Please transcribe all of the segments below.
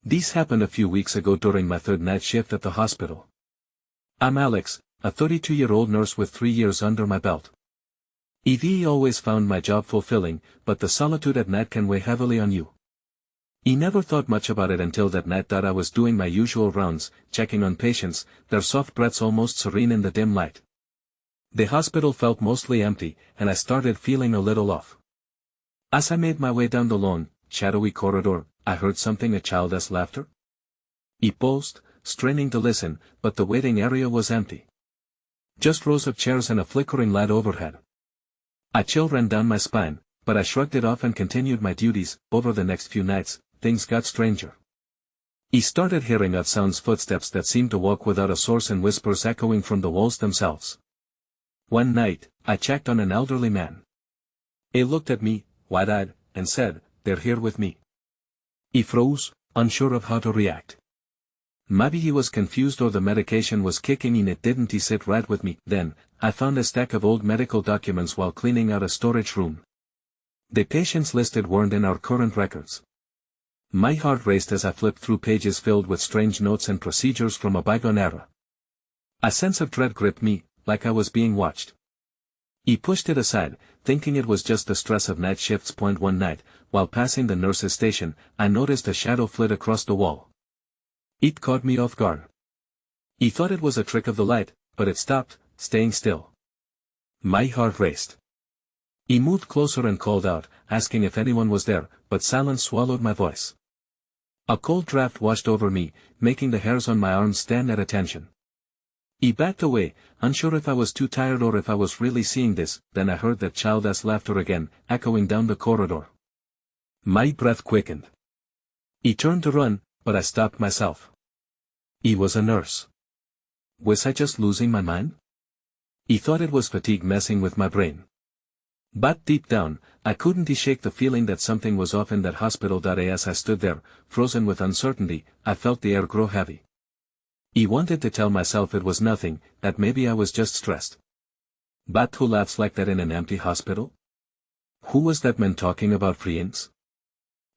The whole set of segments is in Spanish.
This happened a few weeks ago during my third night shift at the hospital. I'm Alex, a 32-year-old nurse with 3 years under my belt. ED always found my job fulfilling, but the solitude at night can weigh heavily on you. I never thought much about it until that night that I was doing my usual rounds, checking on patients, their soft breaths almost serene in the dim light. The hospital felt mostly empty, and I started feeling a little off. As I made my way down the long, shadowy corridor, I heard something, a child's laughter. I paused, straining to listen, but the waiting area was empty. Just rows of chairs and a flickering light overhead. A chill ran down my spine, but I shrugged it off and continued my duties. Over the next few nights, things got stranger. I started hearing odd sounds, footsteps that seemed to walk without a source and whispers echoing from the walls themselves. One night, I checked on an elderly man. He looked at me, wide-eyed, and said, "They're here with me." I froze, unsure of how to react. Maybe he was confused or the medication was kicking in. It didn't sit right with me. Then, I found a stack of old medical documents while cleaning out a storage room. The patients listed weren't in our current records. My heart raced as I flipped through pages filled with strange notes and procedures from a bygone era. A sense of dread gripped me, like I was being watched. I pushed it aside, thinking it was just the stress of night shifts. One night, while passing the nurse's station, I noticed a shadow flit across the wall. It caught me off guard. I thought it was a trick of the light, but it stopped, staying still. My heart raced. I moved closer and called out, asking if anyone was there, but silence swallowed my voice. A cold draft washed over me, making the hairs on my arms stand at attention. I backed away, unsure if I was too tired or if I was really seeing this. Then I heard that childish laughter again, echoing down the corridor. My breath quickened. I turned to run, but I stopped myself. I was a nurse. Was I just losing my mind? I thought it was fatigue messing with my brain. But deep down, I couldn't shake the feeling that something was off in that hospital. As I stood there, frozen with uncertainty, I felt the air grow heavy. I wanted to tell myself it was nothing, that maybe I was just stressed. But who laughs like that in an empty hospital? Who was that man talking about friends?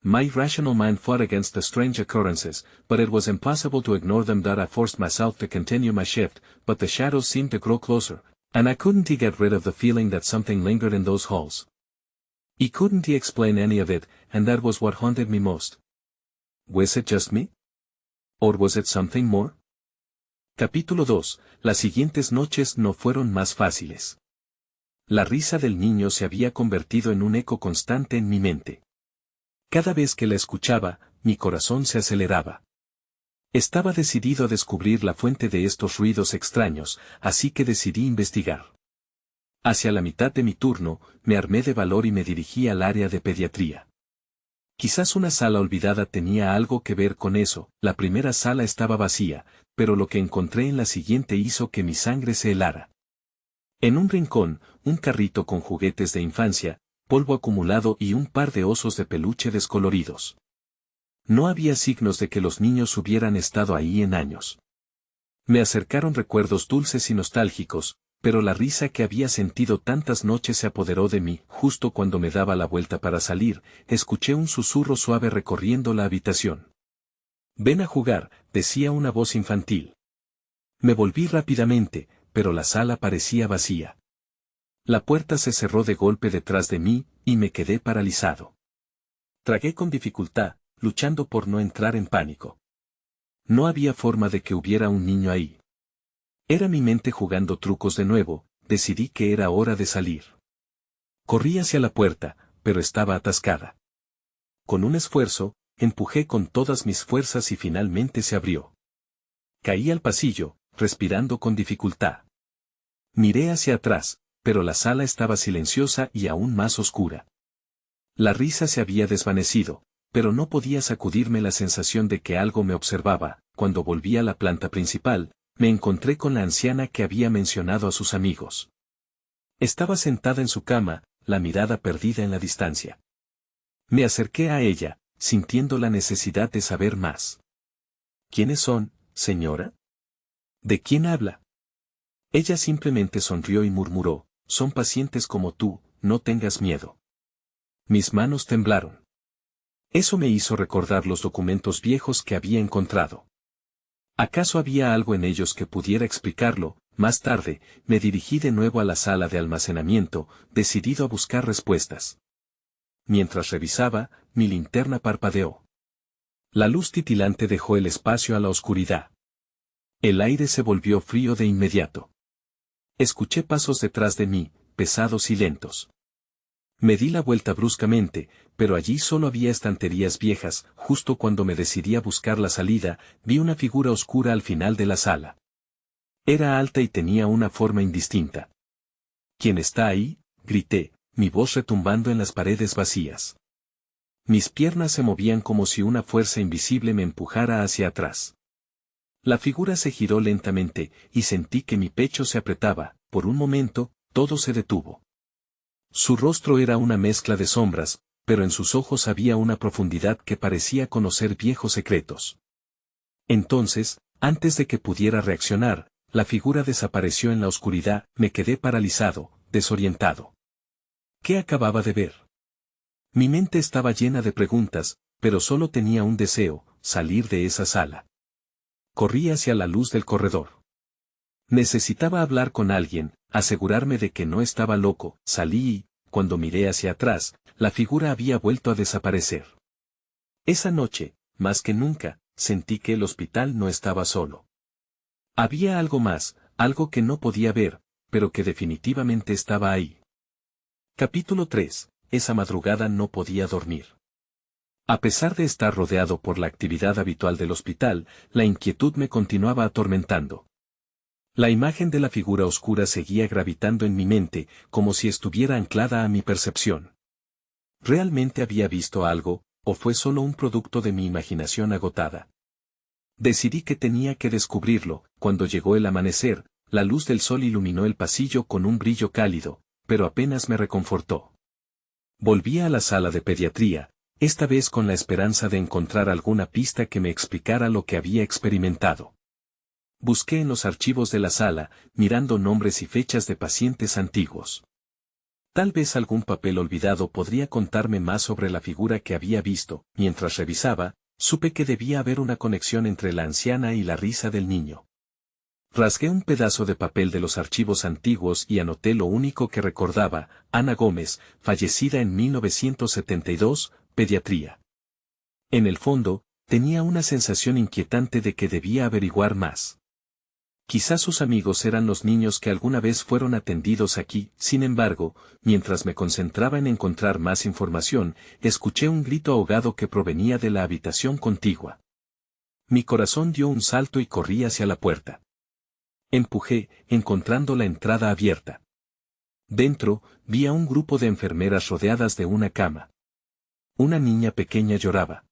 My rational mind fought against the strange occurrences, but it was impossible to ignore them. I forced myself to continue my shift, but the shadows seemed to grow closer, and I couldn't get rid of the feeling that something lingered in those halls. I couldn't explain any of it, and that was what haunted me most. Was it just me? Or was it something more? Capítulo 2. Las siguientes noches no fueron más fáciles. La risa del niño se había convertido en un eco constante en mi mente. Cada vez que la escuchaba, mi corazón se aceleraba. Estaba decidido a descubrir la fuente de estos ruidos extraños, así que decidí investigar. Hacia la mitad de mi turno, me armé de valor y me dirigí al área de pediatría. Quizás una sala olvidada tenía algo que ver con eso. La primera sala estaba vacía, pero lo que encontré en la siguiente hizo que mi sangre se helara. En un rincón, un carrito con juguetes de infancia, polvo acumulado y un par de osos de peluche descoloridos. No había signos de que los niños hubieran estado ahí en años. Me acercaron recuerdos dulces y nostálgicos, pero la risa que había sentido tantas noches se apoderó de mí. Justo cuando me daba la vuelta para salir, escuché un susurro suave recorriendo la habitación. «Ven a jugar», decía una voz infantil. Me volví rápidamente, pero la sala parecía vacía. La puerta se cerró de golpe detrás de mí, y me quedé paralizado. Tragué con dificultad, luchando por no entrar en pánico. No había forma de que hubiera un niño ahí. Era mi mente jugando trucos de nuevo. Decidí que era hora de salir. Corrí hacia la puerta, pero estaba atascada. Con un esfuerzo, empujé con todas mis fuerzas y finalmente se abrió. Caí al pasillo, respirando con dificultad. Miré hacia atrás, pero la sala estaba silenciosa y aún más oscura. La risa se había desvanecido, pero no podía sacudirme la sensación de que algo me observaba. Cuando volví a la planta principal, me encontré con la anciana que había mencionado a sus amigos. Estaba sentada en su cama, la mirada perdida en la distancia. Me acerqué a ella, sintiendo la necesidad de saber más. ¿Quiénes son, señora? ¿De quién habla? Ella simplemente sonrió y murmuró, son pacientes como tú, no tengas miedo. Mis manos temblaron. Eso me hizo recordar los documentos viejos que había encontrado. ¿Acaso había algo en ellos que pudiera explicarlo? Más tarde, me dirigí de nuevo a la sala de almacenamiento, decidido a buscar respuestas. Mientras revisaba, mi linterna parpadeó. La luz titilante dejó el espacio a la oscuridad. El aire se volvió frío de inmediato. Escuché pasos detrás de mí, pesados y lentos. Me di la vuelta bruscamente, pero allí solo había estanterías viejas. Justo cuando me decidí a buscar la salida, vi una figura oscura al final de la sala. Era alta y tenía una forma indistinta. ¿Quién está ahí?, grité, mi voz retumbando en las paredes vacías. Mis piernas se movían como si una fuerza invisible me empujara hacia atrás. La figura se giró lentamente, y sentí que mi pecho se apretaba. Por un momento, todo se detuvo. Su rostro era una mezcla de sombras, pero en sus ojos había una profundidad que parecía conocer viejos secretos. Entonces, antes de que pudiera reaccionar, la figura desapareció en la oscuridad. Me quedé paralizado, desorientado. ¿Qué acababa de ver? Mi mente estaba llena de preguntas, pero solo tenía un deseo: salir de esa sala. Corrí hacia la luz del corredor. Necesitaba hablar con alguien, asegurarme de que no estaba loco. Salí y, cuando miré hacia atrás, la figura había vuelto a desaparecer. Esa noche, más que nunca, sentí que el hospital no estaba solo. Había algo más, algo que no podía ver, pero que definitivamente estaba ahí. Capítulo 3. Esa madrugada no podía dormir. A pesar de estar rodeado por la actividad habitual del hospital, la inquietud me continuaba atormentando. La imagen de la figura oscura seguía gravitando en mi mente, como si estuviera anclada a mi percepción. ¿Realmente había visto algo, o fue solo un producto de mi imaginación agotada? Decidí que tenía que descubrirlo. Cuando llegó el amanecer, la luz del sol iluminó el pasillo con un brillo cálido, pero apenas me reconfortó. Volví a la sala de pediatría, esta vez con la esperanza de encontrar alguna pista que me explicara lo que había experimentado. Busqué en los archivos de la sala, mirando nombres y fechas de pacientes antiguos. Tal vez algún papel olvidado podría contarme más sobre la figura que había visto. Mientras revisaba, supe que debía haber una conexión entre la anciana y la risa del niño. Rasgué un pedazo de papel de los archivos antiguos y anoté lo único que recordaba: Ana Gómez, fallecida en 1972, pediatría. En el fondo, tenía una sensación inquietante de que debía averiguar más. Quizás sus amigos eran los niños que alguna vez fueron atendidos aquí. Sin embargo, mientras me concentraba en encontrar más información, escuché un grito ahogado que provenía de la habitación contigua. Mi corazón dio un salto y corrí hacia la puerta. Empujé, encontrando la entrada abierta. Dentro, vi a un grupo de enfermeras rodeadas de una cama. Una niña pequeña lloraba.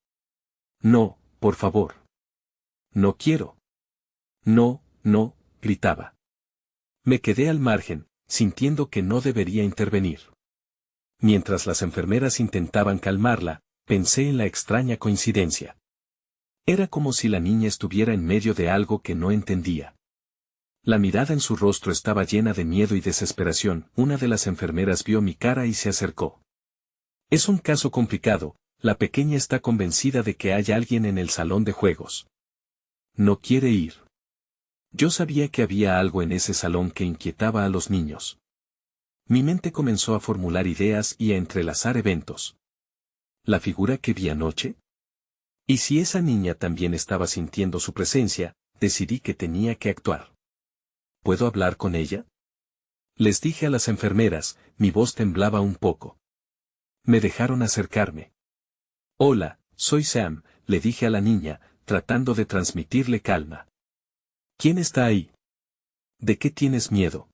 No, por favor. No quiero. No, no, gritaba. Me quedé al margen, sintiendo que no debería intervenir. Mientras las enfermeras intentaban calmarla, pensé en la extraña coincidencia. Era como si la niña estuviera en medio de algo que no entendía. La mirada en su rostro estaba llena de miedo y desesperación. Una de las enfermeras vio mi cara y se acercó. Es un caso complicado. La pequeña está convencida de que hay alguien en el salón de juegos. No quiere ir. Yo sabía que había algo en ese salón que inquietaba a los niños. Mi mente comenzó a formular ideas y a entrelazar eventos. ¿La figura que vi anoche? ¿Y si esa niña también estaba sintiendo su presencia? Decidí que tenía que actuar. ¿Puedo hablar con ella?, les dije a las enfermeras. Mi voz temblaba un poco. Me dejaron acercarme. Hola, soy Sam, le dije a la niña, tratando de transmitirle calma. ¿Quién está ahí? ¿De qué tienes miedo?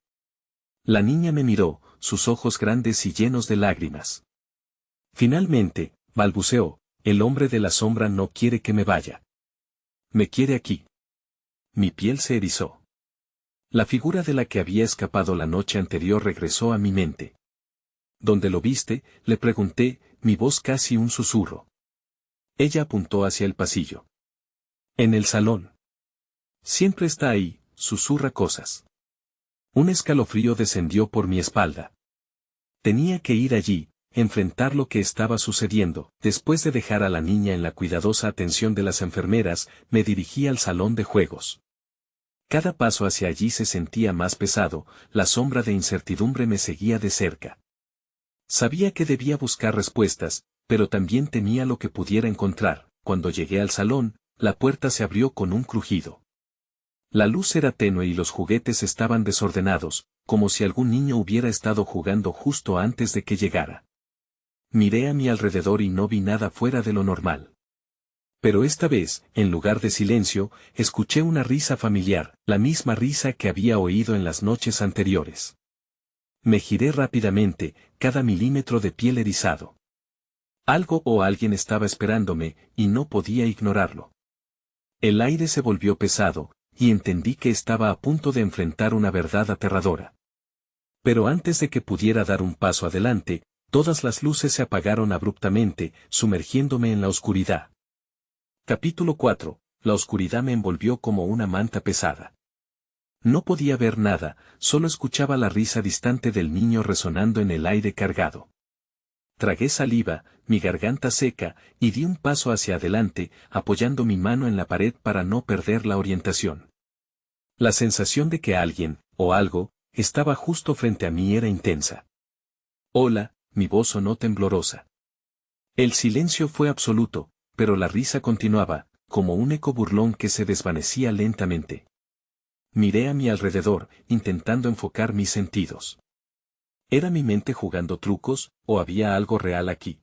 La niña me miró, sus ojos grandes y llenos de lágrimas. Finalmente, balbuceó: el hombre de la sombra no quiere que me vaya. Me quiere aquí. Mi piel se erizó. La figura de la que había escapado la noche anterior regresó a mi mente. ¿Dónde lo viste?, le pregunté, mi voz casi un susurro. Ella apuntó hacia el pasillo. En el salón. Siempre está ahí, susurra cosas. Un escalofrío descendió por mi espalda. Tenía que ir allí, enfrentar lo que estaba sucediendo. Después de dejar a la niña en la cuidadosa atención de las enfermeras, me dirigí al salón de juegos. Cada paso hacia allí se sentía más pesado, la sombra de incertidumbre me seguía de cerca. Sabía que debía buscar respuestas, pero también temía lo que pudiera encontrar. Cuando llegué al salón, la puerta se abrió con un crujido. La luz era tenue y los juguetes estaban desordenados, como si algún niño hubiera estado jugando justo antes de que llegara. Miré a mi alrededor y no vi nada fuera de lo normal. Pero esta vez, en lugar de silencio, escuché una risa familiar, la misma risa que había oído en las noches anteriores. Me giré rápidamente, cada milímetro de piel erizado. Algo o alguien estaba esperándome, y no podía ignorarlo. El aire se volvió pesado, y entendí que estaba a punto de enfrentar una verdad aterradora. Pero antes de que pudiera dar un paso adelante, todas las luces se apagaron abruptamente, sumergiéndome en la oscuridad. Capítulo 4. La oscuridad me envolvió como una manta pesada. No podía ver nada, solo escuchaba la risa distante del niño resonando en el aire cargado. Tragué saliva, mi garganta seca, y di un paso hacia adelante, apoyando mi mano en la pared para no perder la orientación. La sensación de que alguien, o algo, estaba justo frente a mí era intensa. Hola, mi voz sonó temblorosa. El silencio fue absoluto, pero la risa continuaba, como un eco burlón que se desvanecía lentamente. Miré a mi alrededor, intentando enfocar mis sentidos. ¿Era mi mente jugando trucos, o había algo real aquí?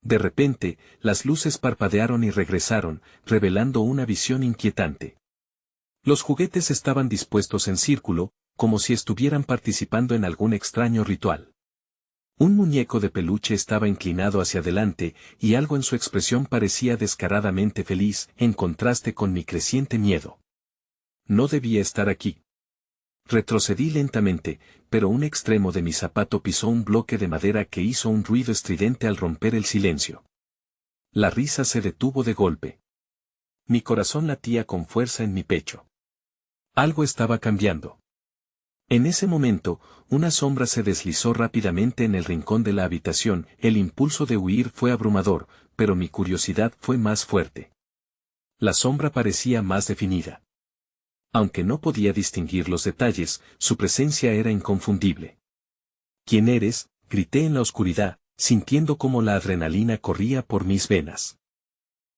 De repente, las luces parpadearon y regresaron, revelando una visión inquietante. Los juguetes estaban dispuestos en círculo, como si estuvieran participando en algún extraño ritual. Un muñeco de peluche estaba inclinado hacia adelante, y algo en su expresión parecía descaradamente feliz, en contraste con mi creciente miedo. No debía estar aquí. Retrocedí lentamente, pero un extremo de mi zapato pisó un bloque de madera que hizo un ruido estridente al romper el silencio. La risa se detuvo de golpe. Mi corazón latía con fuerza en mi pecho. Algo estaba cambiando. En ese momento, una sombra se deslizó rápidamente en el rincón de la habitación. El impulso de huir fue abrumador, pero mi curiosidad fue más fuerte. La sombra parecía más definida. Aunque no podía distinguir los detalles, su presencia era inconfundible. ¿Quién eres?, grité en la oscuridad, sintiendo cómo la adrenalina corría por mis venas.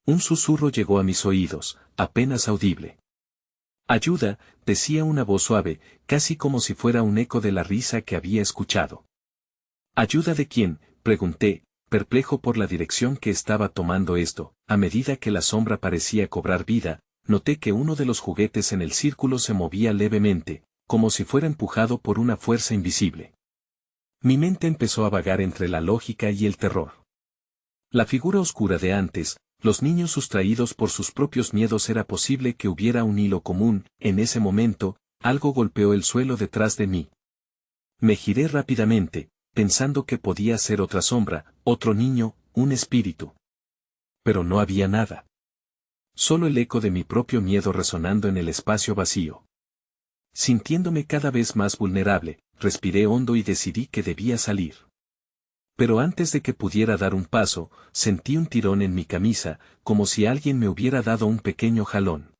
Un susurro llegó a mis oídos, apenas audible. Ayuda, decía una voz suave, casi como si fuera un eco de la risa que había escuchado. ¿Ayuda de quién?, pregunté, perplejo por la dirección que estaba tomando esto. A medida que la sombra parecía cobrar vida, noté que uno de los juguetes en el círculo se movía levemente, como si fuera empujado por una fuerza invisible. Mi mente empezó a vagar entre la lógica y el terror. La figura oscura de antes, los niños sustraídos por sus propios miedos, era posible que hubiera un hilo común. En ese momento, algo golpeó el suelo detrás de mí. Me giré rápidamente, pensando que podía ser otra sombra, otro niño, un espíritu. Pero no había nada. Solo el eco de mi propio miedo resonando en el espacio vacío. Sintiéndome cada vez más vulnerable, respiré hondo y decidí que debía salir. Pero antes de que pudiera dar un paso, sentí un tirón en mi camisa, como si alguien me hubiera dado un pequeño jalón.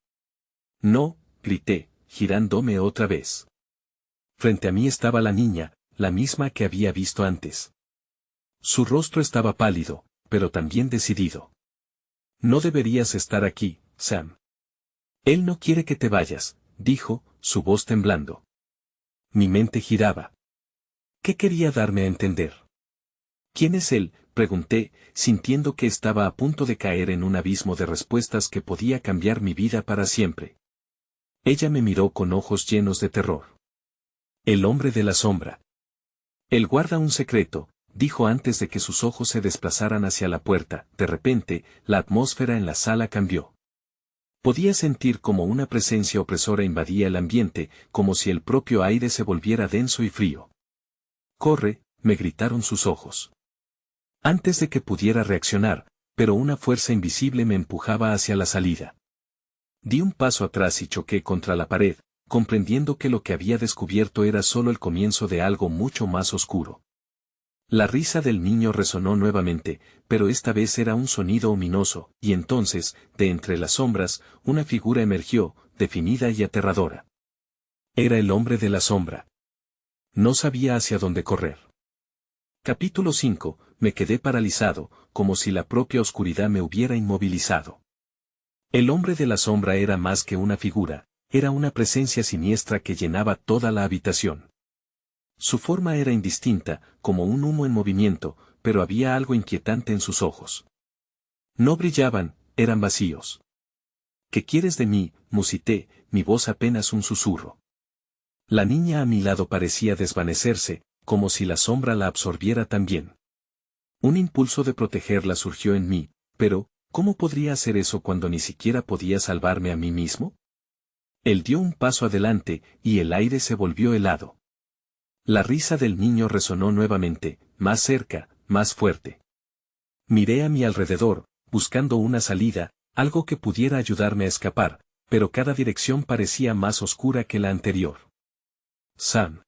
No, grité, girándome otra vez. Frente a mí estaba la niña, la misma que había visto antes. Su rostro estaba pálido, pero también decidido. No deberías estar aquí, Sam. Él no quiere que te vayas, dijo, su voz temblando. Mi mente giraba. ¿Qué quería darme a entender? ¿Quién es él?, pregunté, sintiendo que estaba a punto de caer en un abismo de respuestas que podía cambiar mi vida para siempre. Ella me miró con ojos llenos de terror. El hombre de la sombra. Él guarda un secreto, dijo antes de que sus ojos se desplazaran hacia la puerta. De repente, la atmósfera en la sala cambió. Podía sentir como una presencia opresora invadía el ambiente, como si el propio aire se volviera denso y frío. «Corre», me gritaron sus ojos. Antes de que pudiera reaccionar, pero una fuerza invisible me empujaba hacia la salida. Di un paso atrás y choqué contra la pared, comprendiendo que lo que había descubierto era solo el comienzo de algo mucho más oscuro. La risa del niño resonó nuevamente, pero esta vez era un sonido ominoso, y entonces, de entre las sombras, una figura emergió, definida y aterradora. Era el hombre de la sombra. No sabía hacia dónde correr. Capítulo 5. Me quedé paralizado, como si la propia oscuridad me hubiera inmovilizado. El hombre de la sombra era más que una figura, era una presencia siniestra que llenaba toda la habitación. Su forma era indistinta, como un humo en movimiento, pero había algo inquietante en sus ojos. No brillaban, eran vacíos. ¿Qué quieres de mí?, musité, mi voz apenas un susurro. La niña a mi lado parecía desvanecerse, como si la sombra la absorbiera también. Un impulso de protegerla surgió en mí, pero, ¿cómo podría hacer eso cuando ni siquiera podía salvarme a mí mismo? Él dio un paso adelante, y el aire se volvió helado. La risa del niño resonó nuevamente, más cerca, más fuerte. Miré a mi alrededor, buscando una salida, algo que pudiera ayudarme a escapar, pero cada dirección parecía más oscura que la anterior. Sam.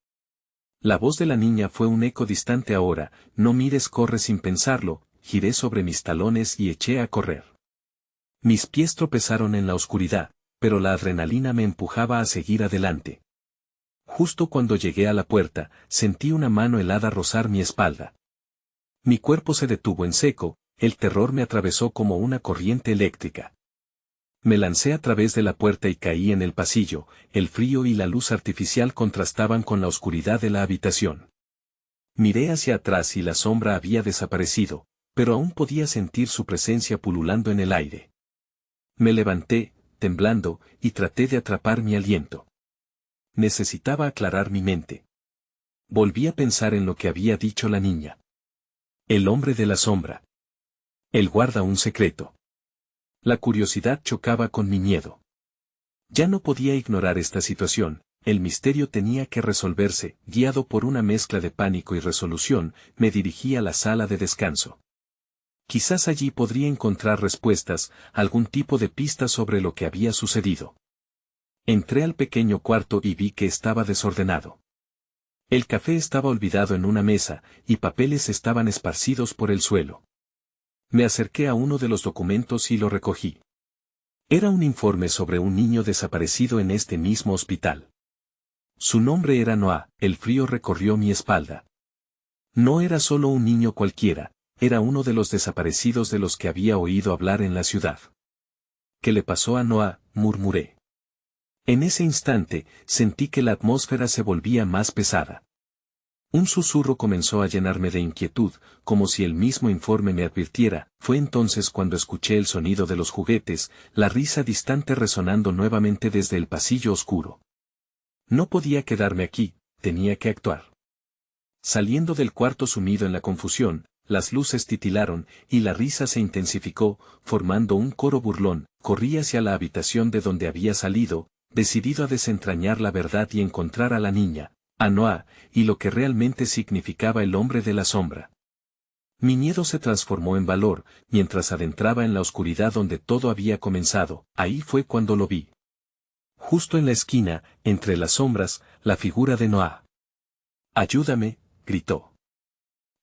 La voz de la niña fue un eco distante ahora, no mires, corre sin pensarlo, giré sobre mis talones y eché a correr. Mis pies tropezaron en la oscuridad, pero la adrenalina me empujaba a seguir adelante. Justo cuando llegué a la puerta, sentí una mano helada rozar mi espalda. Mi cuerpo se detuvo en seco, el terror me atravesó como una corriente eléctrica. Me lancé a través de la puerta y caí en el pasillo, el frío y la luz artificial contrastaban con la oscuridad de la habitación. Miré hacia atrás y la sombra había desaparecido, pero aún podía sentir su presencia pululando en el aire. Me levanté, temblando, y traté de atrapar mi aliento. Necesitaba aclarar mi mente. Volví a pensar en lo que había dicho la niña. El hombre de la sombra. Él guarda un secreto. La curiosidad chocaba con mi miedo. Ya no podía ignorar esta situación, el misterio tenía que resolverse, guiado por una mezcla de pánico y resolución, me dirigí a la sala de descanso. Quizás allí podría encontrar respuestas, algún tipo de pista sobre lo que había sucedido. Entré al pequeño cuarto y vi que estaba desordenado. El café estaba olvidado en una mesa, y papeles estaban esparcidos por el suelo. Me acerqué a uno de los documentos y lo recogí. Era un informe sobre un niño desaparecido en este mismo hospital. Su nombre era Noah, el frío recorrió mi espalda. No era solo un niño cualquiera, era uno de los desaparecidos de los que había oído hablar en la ciudad. ¿Qué le pasó a Noah?, murmuré. En ese instante, sentí que la atmósfera se volvía más pesada. Un susurro comenzó a llenarme de inquietud, como si el mismo informe me advirtiera. Fue entonces cuando escuché el sonido de los juguetes, la risa distante resonando nuevamente desde el pasillo oscuro. No podía quedarme aquí, tenía que actuar. Saliendo del cuarto sumido en la confusión, las luces titilaron, y la risa se intensificó, formando un coro burlón. Corrí hacia la habitación de donde había salido, decidido a desentrañar la verdad y encontrar a la niña, a Noah, y lo que realmente significaba el hombre de la sombra. Mi miedo se transformó en valor, mientras adentraba en la oscuridad donde todo había comenzado. Ahí fue cuando lo vi. Justo en la esquina, entre las sombras, la figura de Noah. «Ayúdame», gritó.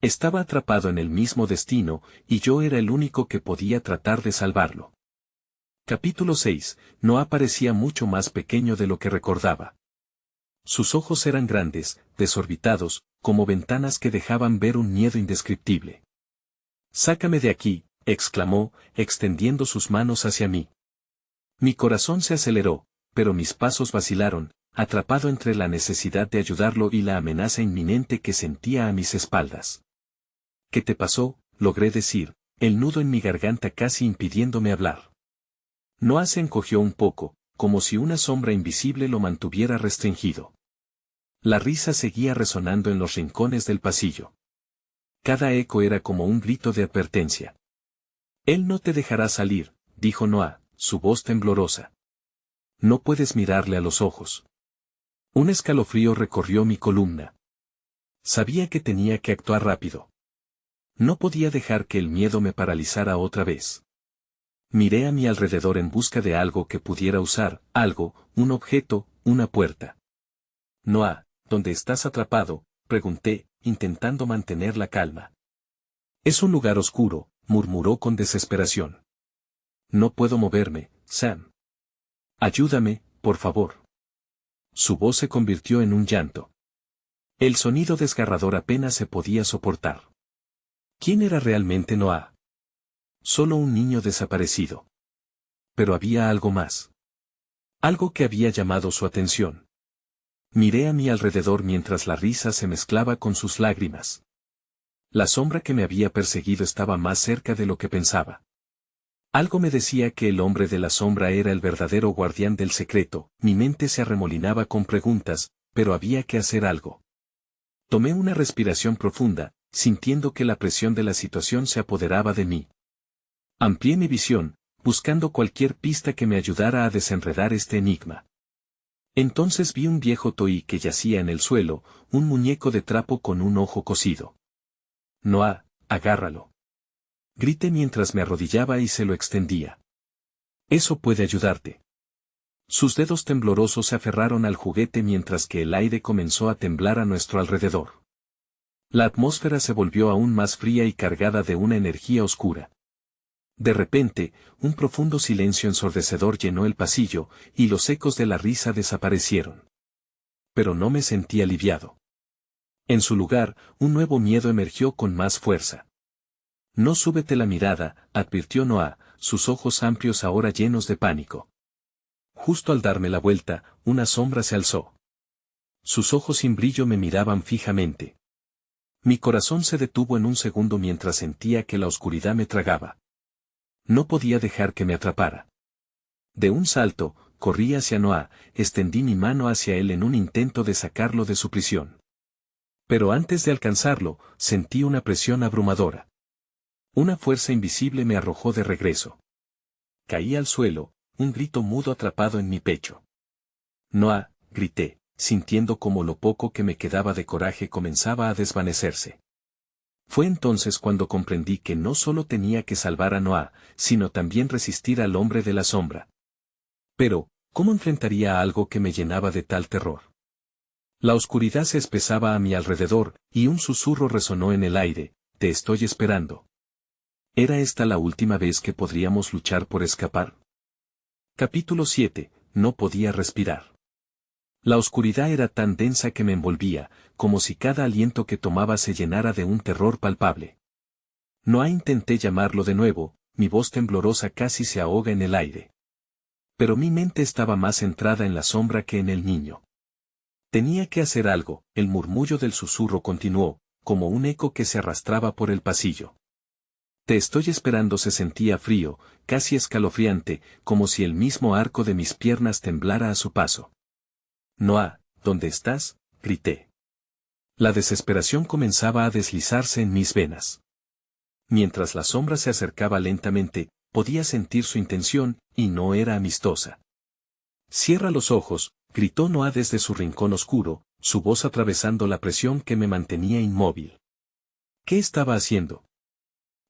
Estaba atrapado en el mismo destino, y yo era el único que podía tratar de salvarlo. Capítulo 6. Noah parecía mucho más pequeño de lo que recordaba. Sus ojos eran grandes, desorbitados, como ventanas que dejaban ver un miedo indescriptible. «Sácame de aquí», exclamó, extendiendo sus manos hacia mí. Mi corazón se aceleró, pero mis pasos vacilaron, atrapado entre la necesidad de ayudarlo y la amenaza inminente que sentía a mis espaldas. «¿Qué te pasó?», logré decir, el nudo en mi garganta casi impidiéndome hablar. Noah se encogió un poco, como si una sombra invisible lo mantuviera restringido. La risa seguía resonando en los rincones del pasillo. Cada eco era como un grito de advertencia. «Él no te dejará salir», dijo Noah, su voz temblorosa. «No puedes mirarle a los ojos». Un escalofrío recorrió mi columna. Sabía que tenía que actuar rápido. No podía dejar que el miedo me paralizara otra vez. Miré a mi alrededor en busca de algo que pudiera usar, algo, un objeto, una puerta. «Noah, ¿dónde estás atrapado?», pregunté, intentando mantener la calma. Es un lugar oscuro, murmuró con desesperación. No puedo moverme, Sam. Ayúdame, por favor. Su voz se convirtió en un llanto. El sonido desgarrador apenas se podía soportar. ¿Quién era realmente Noah? Solo un niño desaparecido. Pero había algo más. Algo que había llamado su atención. Miré a mi alrededor mientras la risa se mezclaba con sus lágrimas. La sombra que me había perseguido estaba más cerca de lo que pensaba. Algo me decía que el hombre de la sombra era el verdadero guardián del secreto. Mi mente se arremolinaba con preguntas, pero había que hacer algo. Tomé una respiración profunda, sintiendo que la presión de la situación se apoderaba de mí. Amplié mi visión, buscando cualquier pista que me ayudara a desenredar este enigma. Entonces vi un viejo toy que yacía en el suelo, un muñeco de trapo con un ojo cosido. Noah, agárralo. Grité mientras me arrodillaba y se lo extendía. Eso puede ayudarte. Sus dedos temblorosos se aferraron al juguete mientras que el aire comenzó a temblar a nuestro alrededor. La atmósfera se volvió aún más fría y cargada de una energía oscura. De repente, un profundo silencio ensordecedor llenó el pasillo, y los ecos de la risa desaparecieron. Pero no me sentí aliviado. En su lugar, un nuevo miedo emergió con más fuerza. No súbete la mirada, advirtió Noah, sus ojos amplios ahora llenos de pánico. Justo al darme la vuelta, una sombra se alzó. Sus ojos sin brillo me miraban fijamente. Mi corazón se detuvo en un segundo mientras sentía que la oscuridad me tragaba. No podía dejar que me atrapara. De un salto, corrí hacia Noah, extendí mi mano hacia él en un intento de sacarlo de su prisión. Pero antes de alcanzarlo, sentí una presión abrumadora. Una fuerza invisible me arrojó de regreso. Caí al suelo, un grito mudo atrapado en mi pecho. Noah, grité, sintiendo como lo poco que me quedaba de coraje comenzaba a desvanecerse. Fue entonces cuando comprendí que no solo tenía que salvar a Noah, sino también resistir al hombre de la sombra. Pero, ¿cómo enfrentaría a algo que me llenaba de tal terror? La oscuridad se espesaba a mi alrededor, y un susurro resonó en el aire: te estoy esperando. ¿Era esta la última vez que podríamos luchar por escapar? Capítulo 7. No podía respirar. La oscuridad era tan densa que me envolvía, como si cada aliento que tomaba se llenara de un terror palpable. No intenté llamarlo de nuevo, mi voz temblorosa casi se ahoga en el aire. Pero mi mente estaba más centrada en la sombra que en el niño. Tenía que hacer algo. El murmullo del susurro continuó, como un eco que se arrastraba por el pasillo. Te estoy esperando. Se sentía frío, casi escalofriante, como si el mismo arco de mis piernas temblara a su paso. Noah, ¿dónde estás?, grité. La desesperación comenzaba a deslizarse en mis venas. Mientras la sombra se acercaba lentamente, podía sentir su intención, y no era amistosa. Cierra los ojos, gritó Noah desde su rincón oscuro, su voz atravesando la presión que me mantenía inmóvil. ¿Qué estaba haciendo?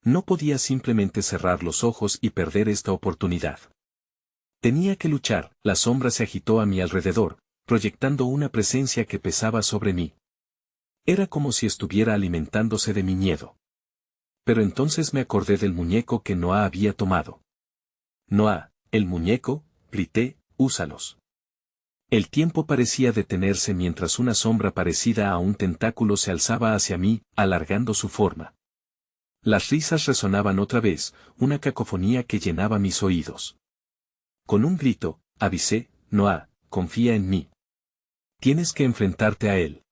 No podía simplemente cerrar los ojos y perder esta oportunidad. Tenía que luchar. La sombra se agitó a mi alrededor, proyectando una presencia que pesaba sobre mí. Era como si estuviera alimentándose de mi miedo. Pero entonces me acordé del muñeco que Noah había tomado. Noah, el muñeco, grité, úsalos. El tiempo parecía detenerse mientras una sombra parecida a un tentáculo se alzaba hacia mí, alargando su forma. Las risas resonaban otra vez, una cacofonía que llenaba mis oídos. Con un grito, avisé: Noah, confía en mí. Tienes que enfrentarte a él.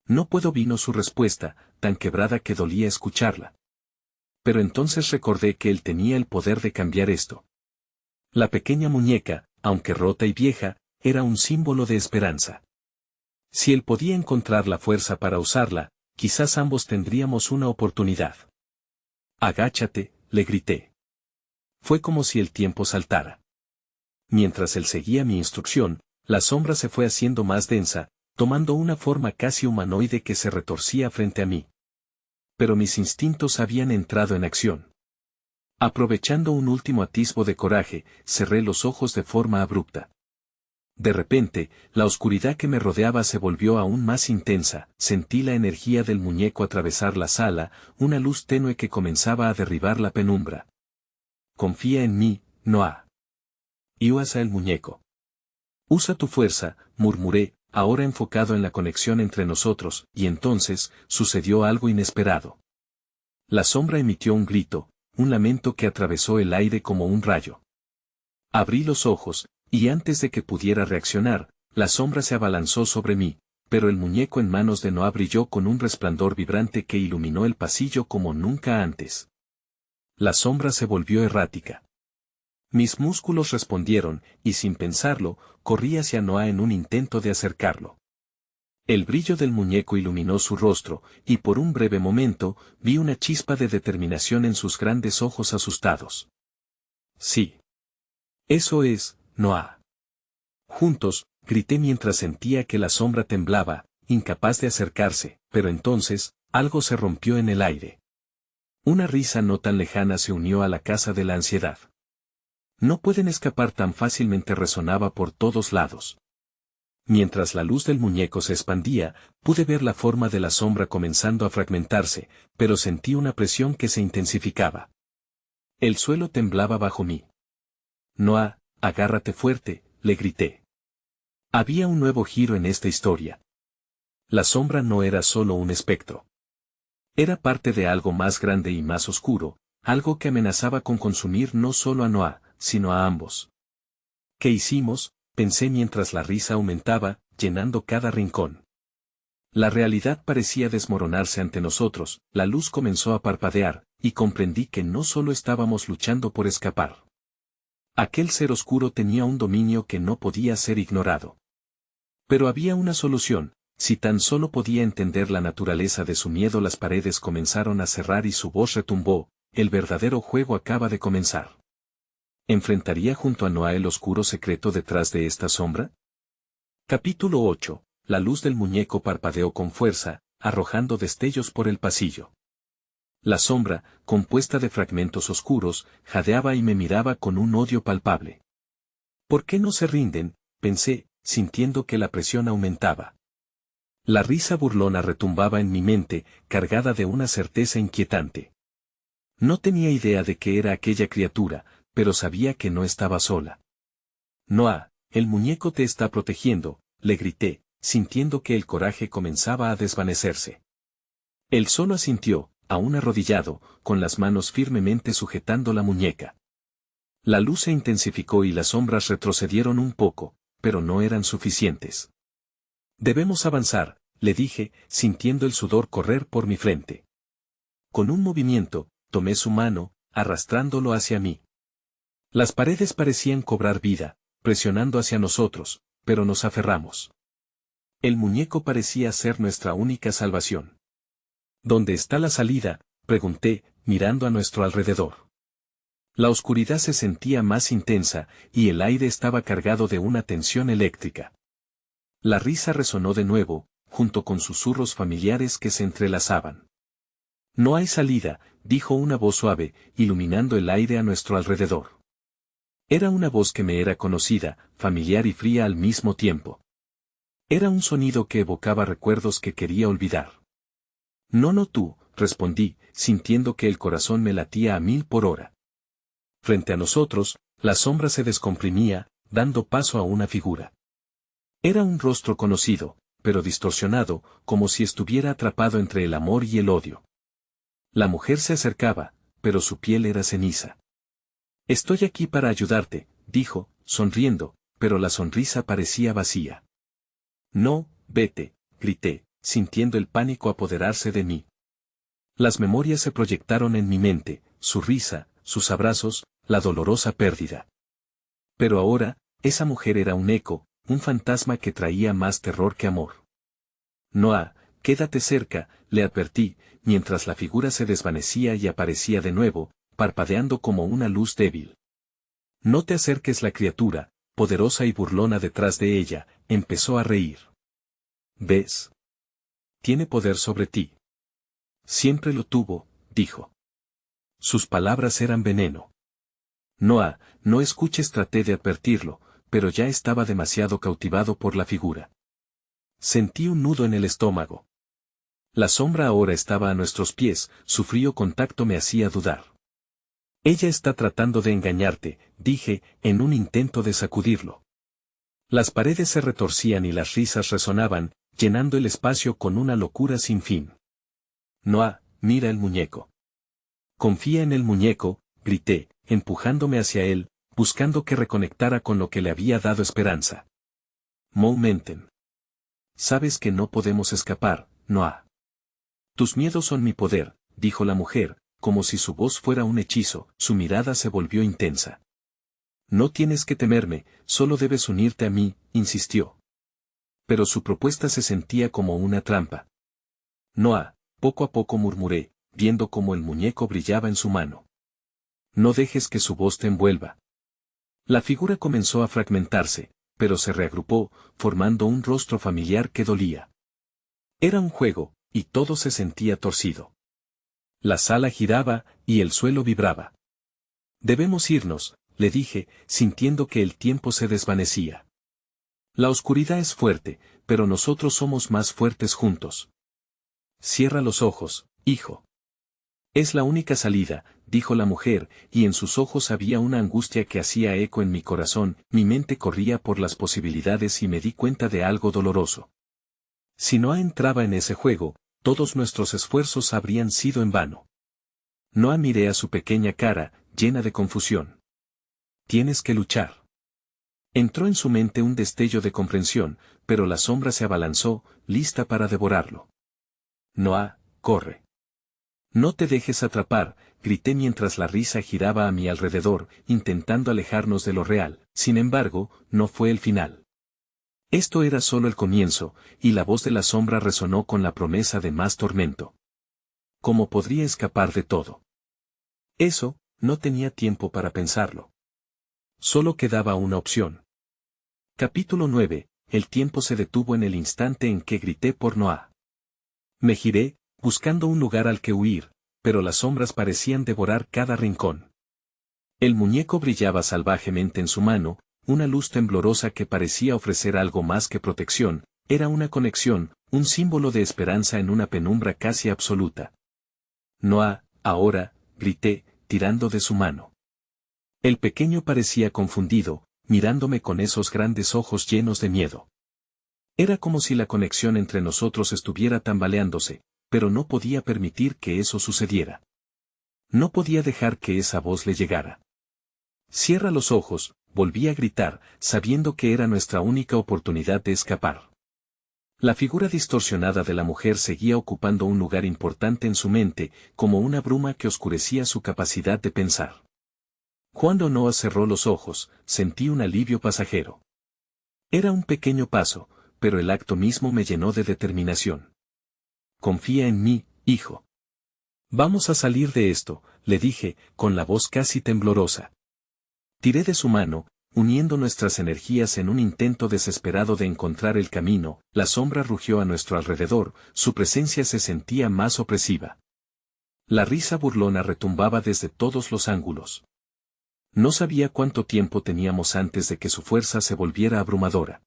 No puedo, vino su respuesta, tan quebrada que dolía escucharla. Pero entonces recordé que él tenía el poder de cambiar esto. La pequeña muñeca, aunque rota y vieja, era un símbolo de esperanza. Si él podía encontrar la fuerza para usarla, quizás ambos tendríamos una oportunidad. Agáchate, le grité. Fue como si el tiempo saltara. Mientras él seguía mi instrucción, la sombra se fue haciendo más densa, tomando una forma casi humanoide que se retorcía frente a mí. Pero mis instintos habían entrado en acción. Aprovechando un último atisbo de coraje, cerré los ojos de forma abrupta. De repente, la oscuridad que me rodeaba se volvió aún más intensa, sentí la energía del muñeco atravesar la sala, una luz tenue que comenzaba a derribar la penumbra. Confía en mí, Noah. Y usa el muñeco. Usa tu fuerza, murmuré, ahora enfocado en la conexión entre nosotros, y entonces, sucedió algo inesperado. La sombra emitió un grito, un lamento que atravesó el aire como un rayo. Abrí los ojos, y antes de que pudiera reaccionar, la sombra se abalanzó sobre mí, pero el muñeco en manos de Noah brilló con un resplandor vibrante que iluminó el pasillo como nunca antes. La sombra se volvió errática. Mis músculos respondieron, y sin pensarlo, corrí hacia Noah en un intento de acercarlo. El brillo del muñeco iluminó su rostro, y por un breve momento, vi una chispa de determinación en sus grandes ojos asustados. Sí. Eso es, Noah. Juntos, grité mientras sentía que la sombra temblaba, incapaz de acercarse, pero entonces, algo se rompió en el aire. Una risa no tan lejana se unió a la casa de la ansiedad. No pueden escapar tan fácilmente, resonaba por todos lados. Mientras la luz del muñeco se expandía, pude ver la forma de la sombra comenzando a fragmentarse, pero sentí una presión que se intensificaba. El suelo temblaba bajo mí. Noah, agárrate fuerte, le grité. Había un nuevo giro en esta historia. La sombra no era solo un espectro. Era parte de algo más grande y más oscuro, algo que amenazaba con consumir no solo a Noah, sino a ambos. ¿Qué hicimos?, pensé mientras la risa aumentaba, llenando cada rincón. La realidad parecía desmoronarse ante nosotros, la luz comenzó a parpadear, y comprendí que no solo estábamos luchando por escapar. Aquel ser oscuro tenía un dominio que no podía ser ignorado. Pero había una solución, si tan solo podía entender la naturaleza de su miedo. Las paredes comenzaron a cerrar y su voz retumbó, el verdadero juego acaba de comenzar. ¿Enfrentaría junto a Noah el oscuro secreto detrás de esta sombra? Capítulo 8. La luz del muñeco parpadeó con fuerza, arrojando destellos por el pasillo. La sombra, compuesta de fragmentos oscuros, jadeaba y me miraba con un odio palpable. ¿Por qué no se rinden?, pensé, sintiendo que la presión aumentaba. La risa burlona retumbaba en mi mente, cargada de una certeza inquietante. No tenía idea de qué era aquella criatura, pero sabía que no estaba sola. Noah, el muñeco te está protegiendo, le grité, sintiendo que el coraje comenzaba a desvanecerse. Él solo asintió, aún arrodillado, con las manos firmemente sujetando la muñeca. La luz se intensificó y las sombras retrocedieron un poco, pero no eran suficientes. Debemos avanzar, le dije, sintiendo el sudor correr por mi frente. Con un movimiento, tomé su mano, arrastrándolo hacia mí. Las paredes parecían cobrar vida, presionando hacia nosotros, pero nos aferramos. El muñeco parecía ser nuestra única salvación. ¿Dónde está la salida?, pregunté, mirando a nuestro alrededor. La oscuridad se sentía más intensa, y el aire estaba cargado de una tensión eléctrica. La risa resonó de nuevo, junto con susurros familiares que se entrelazaban. No hay salida, dijo una voz suave, iluminando el aire a nuestro alrededor. Era una voz que me era conocida, familiar y fría al mismo tiempo. Era un sonido que evocaba recuerdos que quería olvidar. No tú, respondí, sintiendo que el corazón me latía a 1000 por hora. Frente a nosotros, la sombra se descomprimía, dando paso a una figura. Era un rostro conocido, pero distorsionado, como si estuviera atrapado entre el amor y el odio. La mujer se acercaba, pero su piel era ceniza. Estoy aquí para ayudarte, dijo, sonriendo, pero la sonrisa parecía vacía. No, vete, grité, sintiendo el pánico apoderarse de mí. Las memorias se proyectaron en mi mente, su risa, sus abrazos, la dolorosa pérdida. Pero ahora, esa mujer era un eco, un fantasma que traía más terror que amor. Noah, quédate cerca, le advertí, mientras la figura se desvanecía y aparecía de nuevo, parpadeando como una luz débil. No te acerques. La criatura, poderosa y burlona detrás de ella, empezó a reír. ¿Ves? Tiene poder sobre ti. Siempre lo tuvo, dijo. Sus palabras eran veneno. Noah, no escuches, traté de advertirlo, pero ya estaba demasiado cautivado por la figura. Sentí un nudo en el estómago. La sombra ahora estaba a nuestros pies, su frío contacto me hacía dudar. Ella está tratando de engañarte, dije, en un intento de sacudirlo. Las paredes se retorcían y las risas resonaban, llenando el espacio con una locura sin fin. Noah, mira el muñeco. Confía en el muñeco, grité, empujándome hacia él, buscando que reconectara con lo que le había dado esperanza. Momenten. Sabes que no podemos escapar, Noah. Tus miedos son mi poder, dijo la mujer, como si su voz fuera un hechizo, su mirada se volvió intensa. No tienes que temerme, solo debes unirte a mí, insistió. Pero su propuesta se sentía como una trampa. Noah, poco a poco murmuré, viendo cómo el muñeco brillaba en su mano. No dejes que su voz te envuelva. La figura comenzó a fragmentarse, pero se reagrupó, formando un rostro familiar que dolía. Era un juego, y todo se sentía torcido. La sala giraba, y el suelo vibraba. Debemos irnos, le dije, sintiendo que el tiempo se desvanecía. La oscuridad es fuerte, pero nosotros somos más fuertes juntos. Cierra los ojos, hijo. Es la única salida, dijo la mujer, y en sus ojos había una angustia que hacía eco en mi corazón, mi mente corría por las posibilidades y me di cuenta de algo doloroso. Si Noah entraba en ese juego, todos nuestros esfuerzos habrían sido en vano. Noah miré a su pequeña cara, llena de confusión. Tienes que luchar. Entró en su mente un destello de comprensión, pero la sombra se abalanzó, lista para devorarlo. Noah, corre. No te dejes atrapar, grité mientras la risa giraba a mi alrededor, intentando alejarnos de lo real. Sin embargo, no fue el final. Esto era solo el comienzo, y la voz de la sombra resonó con la promesa de más tormento. ¿Cómo podría escapar de todo? Eso, no tenía tiempo para pensarlo. Solo quedaba una opción. Capítulo 9. El tiempo se detuvo en el instante en que grité por Noah. Me giré, buscando un lugar al que huir, pero las sombras parecían devorar cada rincón. El muñeco brillaba salvajemente en su mano, una luz temblorosa que parecía ofrecer algo más que protección, era una conexión, un símbolo de esperanza en una penumbra casi absoluta. Noah, ahora, grité, tirando de su mano. El pequeño parecía confundido, mirándome con esos grandes ojos llenos de miedo. Era como si la conexión entre nosotros estuviera tambaleándose, pero no podía permitir que eso sucediera. No podía dejar que esa voz le llegara. Cierra los ojos, volví a gritar, sabiendo que era nuestra única oportunidad de escapar. La figura distorsionada de la mujer seguía ocupando un lugar importante en su mente, como una bruma que oscurecía su capacidad de pensar. Cuando Noah cerró los ojos, sentí un alivio pasajero. Era un pequeño paso, pero el acto mismo me llenó de determinación. Confía en mí, hijo. Vamos a salir de esto, le dije, con la voz casi temblorosa. Tiré de su mano, uniendo nuestras energías en un intento desesperado de encontrar el camino, la sombra rugió a nuestro alrededor, su presencia se sentía más opresiva. La risa burlona retumbaba desde todos los ángulos. No sabía cuánto tiempo teníamos antes de que su fuerza se volviera abrumadora.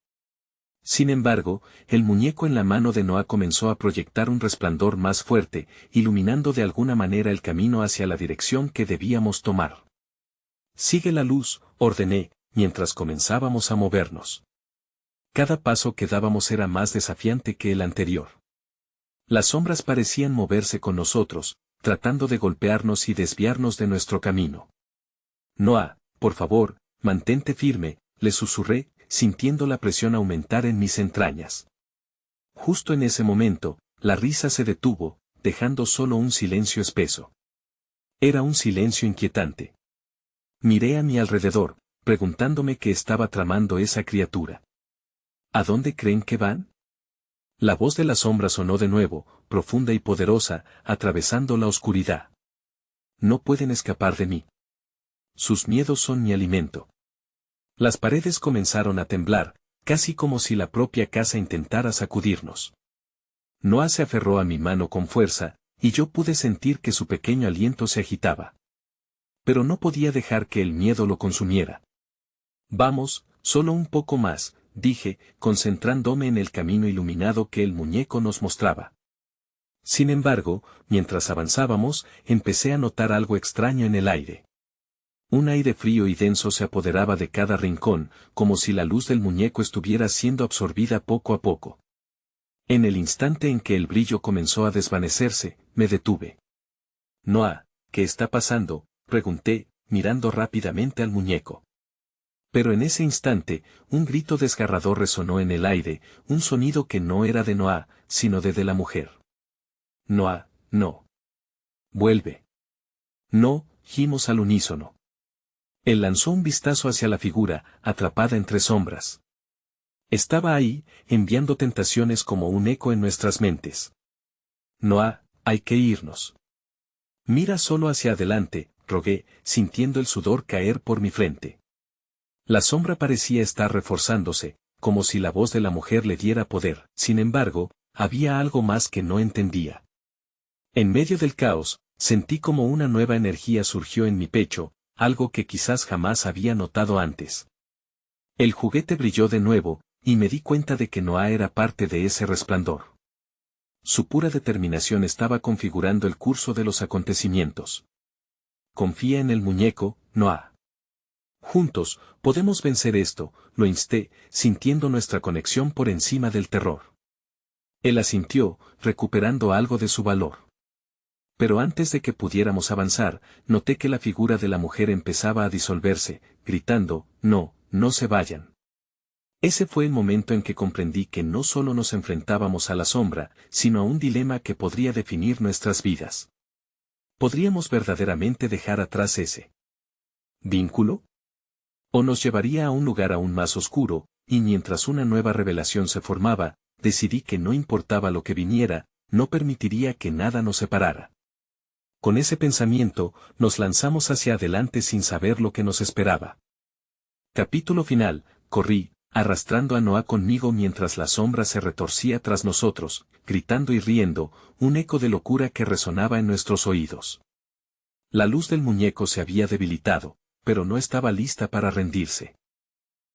Sin embargo, el muñeco en la mano de Noah comenzó a proyectar un resplandor más fuerte, iluminando de alguna manera el camino hacia la dirección que debíamos tomar. Sigue la luz, ordené, mientras comenzábamos a movernos. Cada paso que dábamos era más desafiante que el anterior. Las sombras parecían moverse con nosotros, tratando de golpearnos y desviarnos de nuestro camino. Noah, por favor, mantente firme, le susurré, sintiendo la presión aumentar en mis entrañas. Justo en ese momento, la risa se detuvo, dejando solo un silencio espeso. Era un silencio inquietante. Miré a mi alrededor, preguntándome qué estaba tramando esa criatura. ¿A dónde creen que van? La voz de la sombra sonó de nuevo, profunda y poderosa, atravesando la oscuridad. No pueden escapar de mí. Sus miedos son mi alimento. Las paredes comenzaron a temblar, casi como si la propia casa intentara sacudirnos. Noah se aferró a mi mano con fuerza, y yo pude sentir que su pequeño aliento se agitaba. Pero no podía dejar que el miedo lo consumiera. Vamos, solo un poco más, dije, concentrándome en el camino iluminado que el muñeco nos mostraba. Sin embargo, mientras avanzábamos, empecé a notar algo extraño en el aire. Un aire frío y denso se apoderaba de cada rincón, como si la luz del muñeco estuviera siendo absorbida poco a poco. En el instante en que el brillo comenzó a desvanecerse, me detuve. «Noah, ¿qué está pasando?», pregunté, mirando rápidamente al muñeco. Pero en ese instante, un grito desgarrador resonó en el aire, un sonido que no era de Noah, sino de la mujer. «Noah, no. Vuelve». «No», gimos al unísono. Él lanzó un vistazo hacia la figura, atrapada entre sombras. Estaba ahí, enviando tentaciones como un eco en nuestras mentes. «Noah, hay que irnos». «Mira solo hacia adelante», rogué, sintiendo el sudor caer por mi frente. La sombra parecía estar reforzándose, como si la voz de la mujer le diera poder. Sin embargo, había algo más que no entendía. En medio del caos, sentí como una nueva energía surgió en mi pecho, algo que quizás jamás había notado antes. El juguete brilló de nuevo, y me di cuenta de que Noah era parte de ese resplandor. Su pura determinación estaba configurando el curso de los acontecimientos. «Confía en el muñeco, Noah. Juntos, podemos vencer esto», lo insté, sintiendo nuestra conexión por encima del terror. Él asintió, recuperando algo de su valor. Pero antes de que pudiéramos avanzar, noté que la figura de la mujer empezaba a disolverse, gritando, «No, no se vayan». Ese fue el momento en que comprendí que no solo nos enfrentábamos a la sombra, sino a un dilema que podría definir nuestras vidas. ¿Podríamos verdaderamente dejar atrás ese vínculo? ¿O nos llevaría a un lugar aún más oscuro? Y mientras una nueva revelación se formaba, decidí que no importaba lo que viniera, no permitiría que nada nos separara. Con ese pensamiento, nos lanzamos hacia adelante sin saber lo que nos esperaba. Capítulo final. Corrí, arrastrando a Noah conmigo mientras la sombra se retorcía tras nosotros, gritando y riendo, un eco de locura que resonaba en nuestros oídos. La luz del muñeco se había debilitado, pero no estaba lista para rendirse.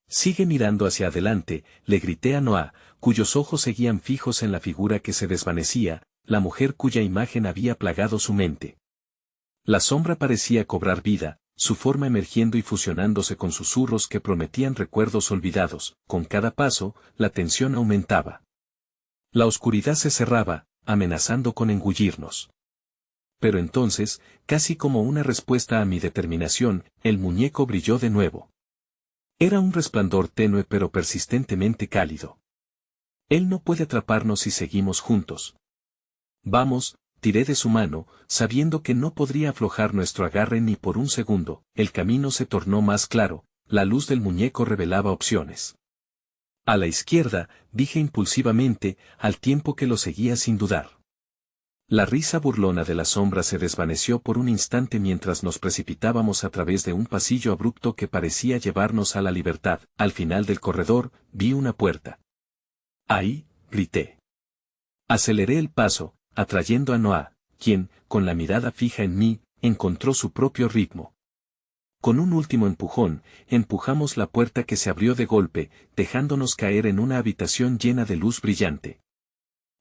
«Sigue mirando hacia adelante», le grité a Noah, cuyos ojos seguían fijos en la figura que se desvanecía, la mujer cuya imagen había plagado su mente. La sombra parecía cobrar vida, su forma emergiendo y fusionándose con susurros que prometían recuerdos olvidados. Con cada paso, la tensión aumentaba. La oscuridad se cerraba, amenazando con engullirnos. Pero entonces, casi como una respuesta a mi determinación, el muñeco brilló de nuevo. Era un resplandor tenue pero persistentemente cálido. Él no puede atraparnos si seguimos juntos. «Vamos», tiré de su mano, sabiendo que no podría aflojar nuestro agarre ni por un segundo. El camino se tornó más claro, la luz del muñeco revelaba opciones. «A la izquierda», dije impulsivamente, al tiempo que lo seguía sin dudar. La risa burlona de la sombra se desvaneció por un instante mientras nos precipitábamos a través de un pasillo abrupto que parecía llevarnos a la libertad. Al final del corredor, vi una puerta. «Ahí», grité. Aceleré el paso, atrayendo a Noah, quien, con la mirada fija en mí, encontró su propio ritmo. Con un último empujón, empujamos la puerta que se abrió de golpe, dejándonos caer en una habitación llena de luz brillante.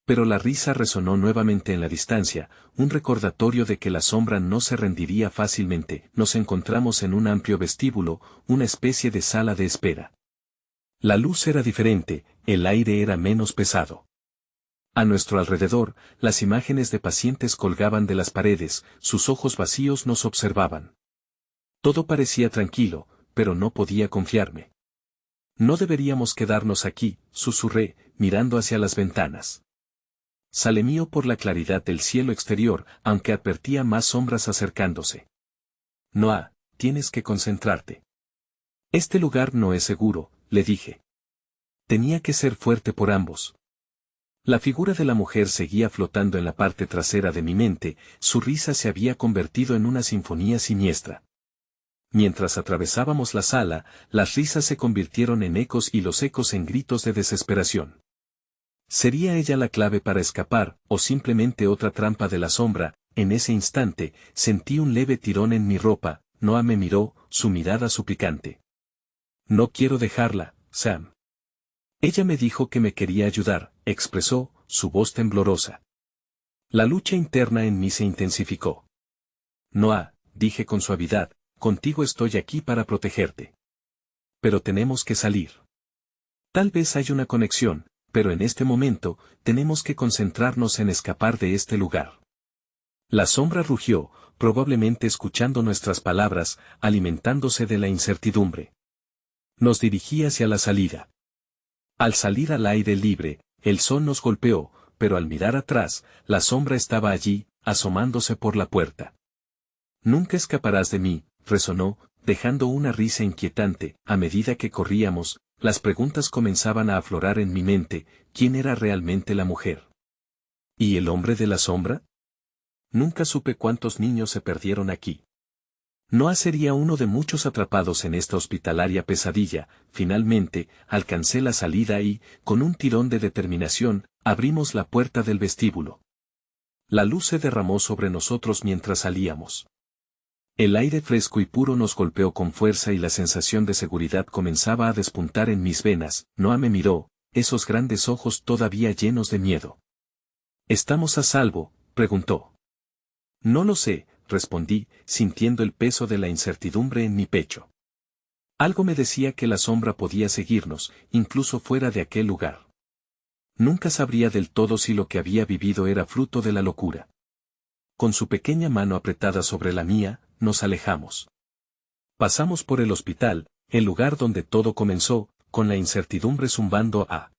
Pero la risa resonó nuevamente en la distancia, un recordatorio de que la sombra no se rendiría fácilmente. Nos encontramos en un amplio vestíbulo, una especie de sala de espera. La luz era diferente, el aire era menos pesado. A nuestro alrededor, las imágenes de pacientes colgaban de las paredes, sus ojos vacíos nos observaban. Todo parecía tranquilo, pero no podía confiarme. «No deberíamos quedarnos aquí», susurré, mirando hacia las ventanas. Sale mío por la claridad del cielo exterior, aunque advertía más sombras acercándose. «Noah, tienes que concentrarte. Este lugar no es seguro», le dije. Tenía que ser fuerte por ambos. La figura de la mujer seguía flotando en la parte trasera de mi mente, su risa se había convertido en una sinfonía siniestra. Mientras atravesábamos la sala, las risas se convirtieron en ecos y los ecos en gritos de desesperación. ¿Sería ella la clave para escapar, o simplemente otra trampa de la sombra? En ese instante, sentí un leve tirón en mi ropa. Noah me miró, su mirada suplicante. No quiero dejarla, Sam. Ella me dijo que me quería ayudar, expresó, su voz temblorosa. La lucha interna en mí se intensificó. Noah, dije con suavidad, contigo estoy aquí para protegerte. Pero tenemos que salir. Tal vez hay una conexión, pero en este momento, tenemos que concentrarnos en escapar de este lugar. La sombra rugió, probablemente escuchando nuestras palabras, alimentándose de la incertidumbre. Nos dirigí hacia la salida. Al salir al aire libre, el sol nos golpeó, pero al mirar atrás, la sombra estaba allí, asomándose por la puerta. Nunca escaparás de mí, resonó, dejando una risa inquietante. A medida que corríamos, las preguntas comenzaban a aflorar en mi mente. ¿Quién era realmente la mujer? ¿Y el hombre de la sombra? Nunca supe cuántos niños se perdieron aquí. Noah sería uno de muchos atrapados en esta hospitalaria pesadilla. Finalmente, alcancé la salida y, con un tirón de determinación, abrimos la puerta del vestíbulo. La luz se derramó sobre nosotros mientras salíamos. El aire fresco y puro nos golpeó con fuerza y la sensación de seguridad comenzaba a despuntar en mis venas. Noah me miró, esos grandes ojos todavía llenos de miedo. ¿Estamos a salvo?, preguntó. No lo sé, respondí, sintiendo el peso de la incertidumbre en mi pecho. Algo me decía que la sombra podía seguirnos, incluso fuera de aquel lugar. Nunca sabría del todo si lo que había vivido era fruto de la locura. Con su pequeña mano apretada sobre la mía, nos alejamos. Pasamos por el hospital, el lugar donde todo comenzó, con la incertidumbre zumbando a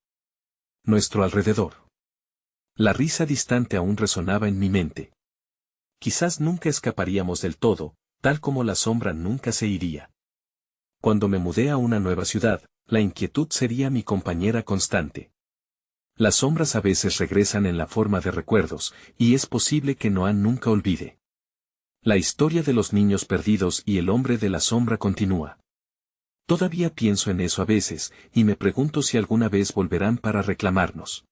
nuestro alrededor. La risa distante aún resonaba en mi mente. Quizás nunca escaparíamos del todo, tal como la sombra nunca se iría. Cuando me mudé a una nueva ciudad, la inquietud sería mi compañera constante. Las sombras a veces regresan en la forma de recuerdos, y es posible que Noah nunca olvide. La historia de los niños perdidos y el hombre de la sombra continúa. Todavía pienso en eso a veces, y me pregunto si alguna vez volverán para reclamarnos.